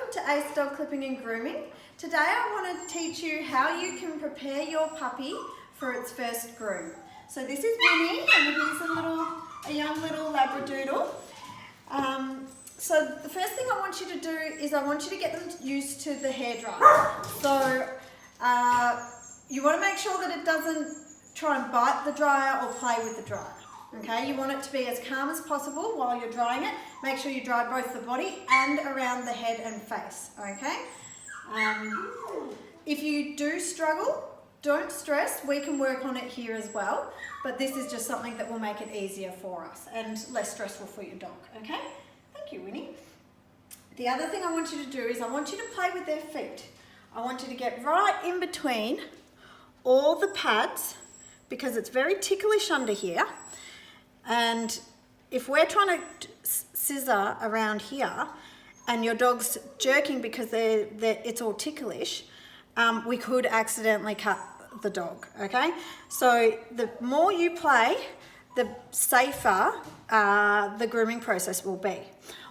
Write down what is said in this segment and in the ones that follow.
welcome to Ace Dog Clipping and Grooming. Today I want to teach you how you can prepare your puppy for its first groom. So this is Winnie, and he's a young little Labradoodle. So the first thing I want you to do is I want you to get them used to the hairdryer. So you want to make sure that it doesn't try and bite the dryer or play with the dryer. Okay, you want it to be as calm as possible while you're drying it. Make sure you dry both the body and around the head and face, okay? If you do struggle, don't stress. We can work on it here as well, but this is just something that will make it easier for us and less stressful for your dog, okay? Thank you, Winnie. The other thing I want you to do is I want you to play with their feet. I want you to get right in between all the pads because it's very ticklish under here. And if we're trying to scissor around here and your dog's jerking because it's all ticklish, we could accidentally cut the dog, okay? So the more you play, the safer the grooming process will be.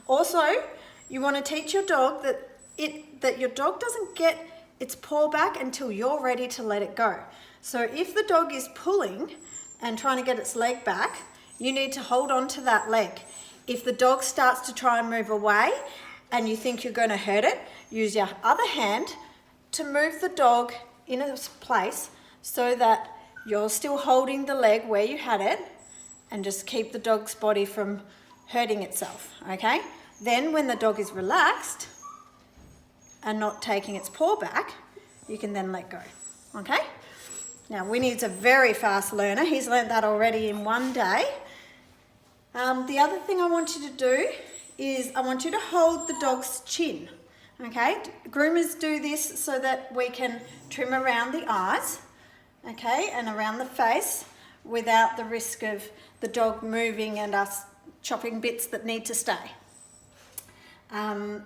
Also, you want to teach your dog that your dog doesn't get its paw back until you're ready to let it go. So if the dog is pulling and trying to get its leg back, you need to hold on to that leg. If the dog starts to try and move away and you think you're going to hurt it, use your other hand to move the dog in a place so that you're still holding the leg where you had it and just keep the dog's body from hurting itself, okay? Then when the dog is relaxed and not taking its paw back, you can then let go, okay? Now Winnie's a very fast learner. He's learned that already in one day. The other thing I want you to do is I want you to hold the dog's chin, okay? Groomers do this so that we can trim around the eyes, okay, and around the face without the risk of the dog moving and us chopping bits that need to stay.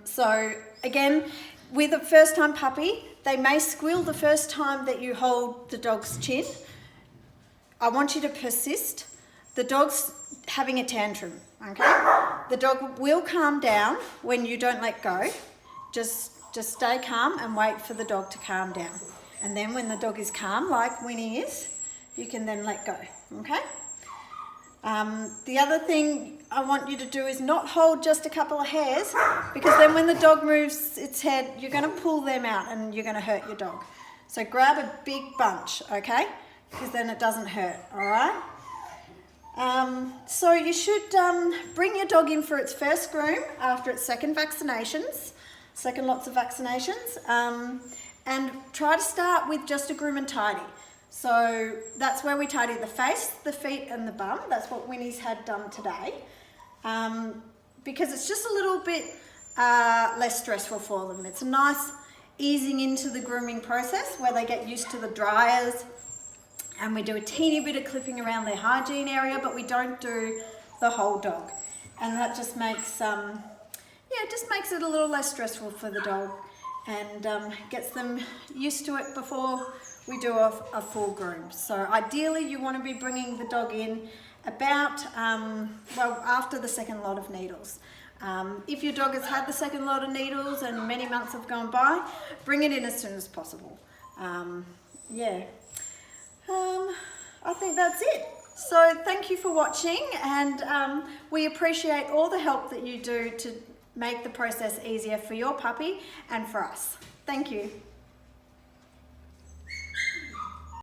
So again, with a first-time puppy, they may squeal the first time that you hold the dog's chin. I want you to persist. The dog's having a tantrum, okay? The dog will calm down when you don't let go. Just stay calm and wait for the dog to calm down. And then when the dog is calm, like Winnie is, you can then let go, okay? The other thing I want you to do is not hold just a couple of hairs, because then when the dog moves its head, you're going to pull them out and you're going to hurt your dog. So grab a big bunch, okay? Because then it doesn't hurt, all right? So you should bring your dog in for its first groom after its second lots of vaccinations, and try to start with just a groom and tidy. So that's where we tidy the face, the feet and the bum. That's what Winnie's had done today, because it's just a little bit less stressful for them. It's a nice easing into the grooming process where they get used to the dryers, and we do a teeny bit of clipping around their hygiene area, but we don't do the whole dog. And that just makes, it a little less stressful for the dog and gets them used to it before we do a full groom. So ideally you want to be bringing the dog in about, after the second lot of needles. If your dog has had the second lot of needles and many months have gone by, bring it in as soon as possible. I think that's it. So thank you for watching, and we appreciate all the help that you do to make the process easier for your puppy and for us. Thank you.